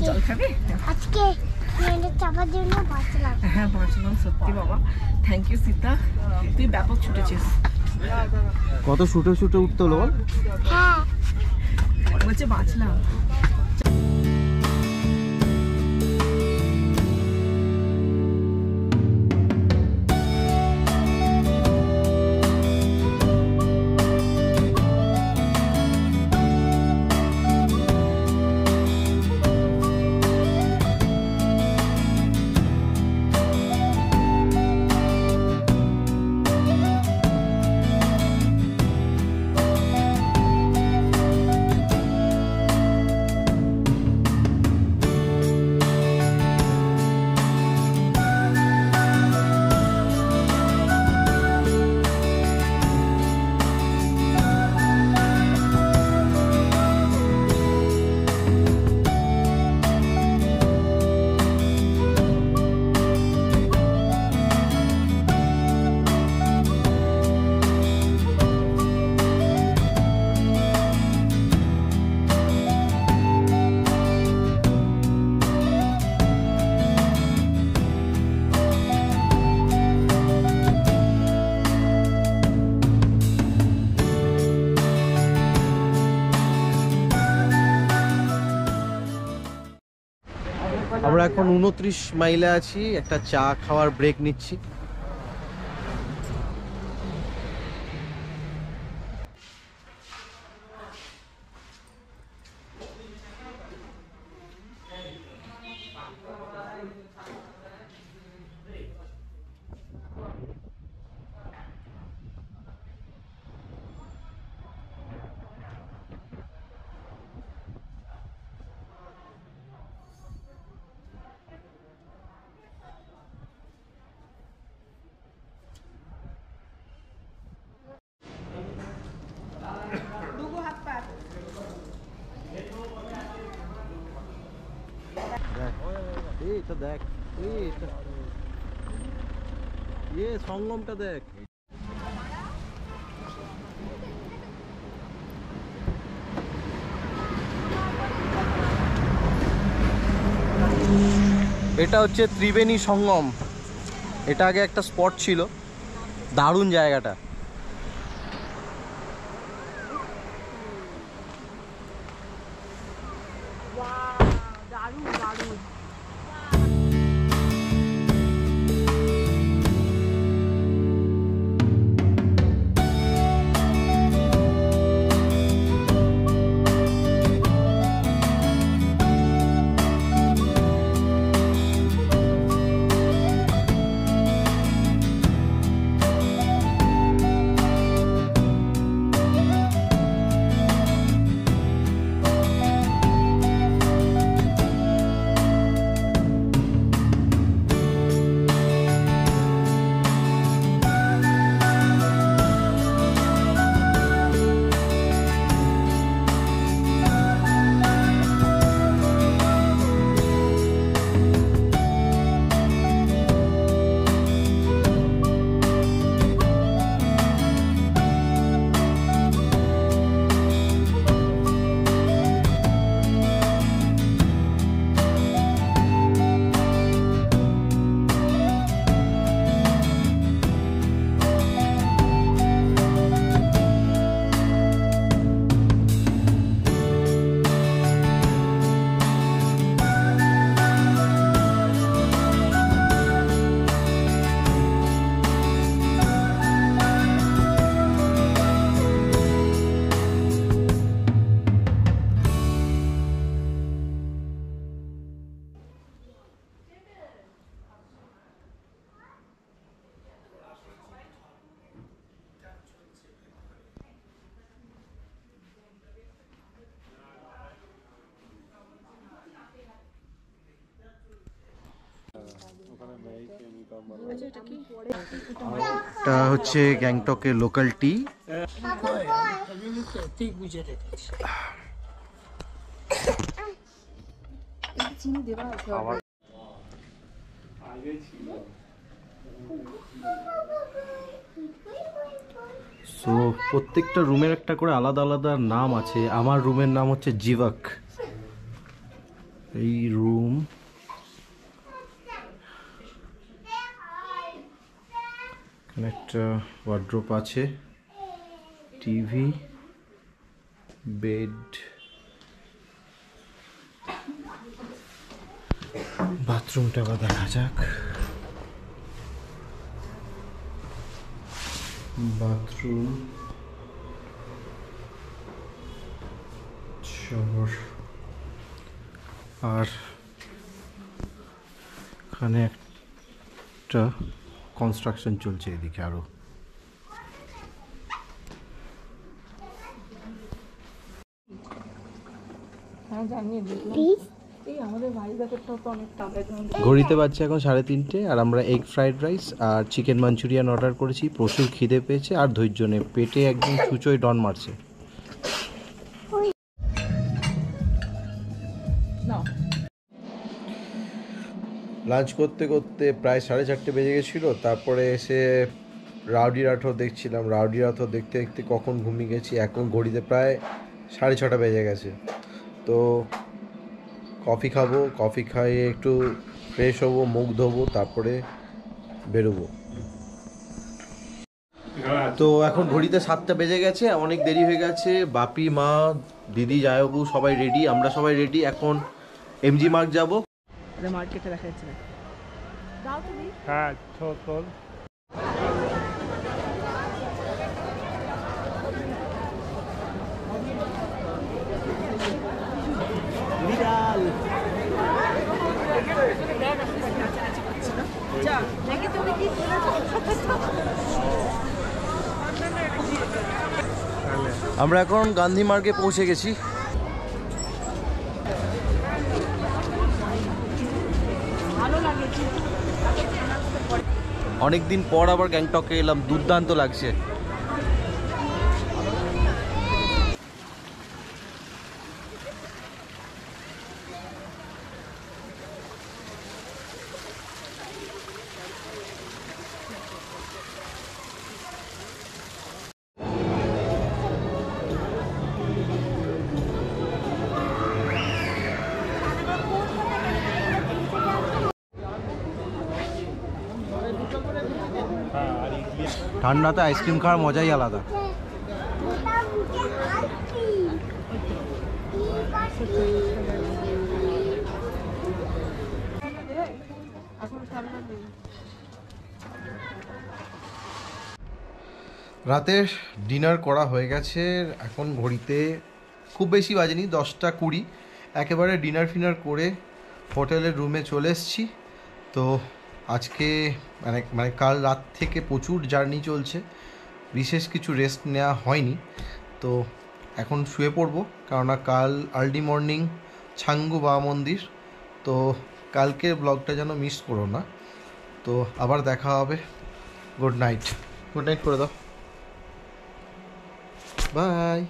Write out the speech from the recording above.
জল খাবে আজকে চাপার জন্য বাঁচলাম। হ্যাঁ বাঁচলাম সত্যি বাবা, থ্যাংক ইউ সীতা, তুই ব্যাপক ছুটেছিস। কত ছুটে ছুটে উঠতে হলো? হ্যাঁ বলছে বাঁচলাম। আমরা এখন 29 মাইলে আছি, একটা চা খাওয়ার ব্রেক নিচ্ছি। এইটা দেখ, সঙ্গমটা দেখ। এটা হচ্ছে ত্রিবেণী সঙ্গম। এটা আগে একটা স্পট ছিল, দারুণ জায়গাটা। এটা হচ্ছে গ্যাংটকের লোকাল টি। সো প্রত্যেকটা রুমের একটা করে আলাদা আলাদা নাম আছে। আমার রুমের নাম হচ্ছে জিভাক। এই রুম, এখানে একটা ওয়ার্ড্রোব আছে, টিভি, বেড, বাথরুমটা আবার দেখা যাক। বাথরুম, শাওয়ার, আর এখানে একটা কনস্ট্রাকশন চলছে এদিকে আরো। ঘড়িতে বাজছে এখন 3:30 আর আমরা এগ ফ্রাইড রাইস আর চিকেন মাঞ্চুরিয়ান অর্ডার করেছি। প্রচুর খিদে পেয়েছে আর ধৈর্য নেই, পেটে একদম ছুঁচোয় ডন মারছে। লাঞ্চ করতে করতে প্রায় 4:30 বেজে গেছিল। তারপরে এসে রাউডি রাঠোর দেখছিলাম। রাউডি রাঠোর দেখতে দেখতে কখন ঘুমিয়ে গেছি। এখন ঘড়িতে প্রায় 6:30 বেজে গেছে। তো কফি খাবো, কফি খাইয়ে একটু ফ্রেশ হবো, মুখ ধোবো, তারপরে বেরোবো। তো এখন ঘড়িতে 7টা বেজে গেছে, অনেক দেরি হয়ে গেছে। বাপি, মা, দিদি, জায়বু সবাই রেডি, আমরা সবাই রেডি। এখন এমজি মার্গ যাবো। মার্কেটে দেখা যাচ্ছে না। হ্যাঁ, চল। বিড়াল আমরা এখন গান্ধী মার্গে পৌঁছে গেছি। অনেকদিন পর আবার গ্যাংটকে এলাম, দুর্দান্ত লাগছে। ঠান্ডাতে আইসক্রিম খাওয়ার মজাই আলাদা। রাতের ডিনার করা হয়ে গেছে। এখন ঘড়িতে খুব বেশি বাজেনি, 10টা 20। একেবারে ডিনার ফিনার করে হোটেলের রুমে চলে এসেছি। তো আজকে মানে কাল রাত থেকে প্রচুর জার্নি চলছে, বিশেষ কিছু রেস্ট নেওয়া হয়নি। তো এখন শুয়ে পড়বো, কেননা কাল আর্লি মর্নিং ছাঙ্গু বাবা মন্দির। তো কালকের ব্লগটা যেন মিস করো না। তো আবার দেখা হবে। গুড নাইট করে দাও। বাই।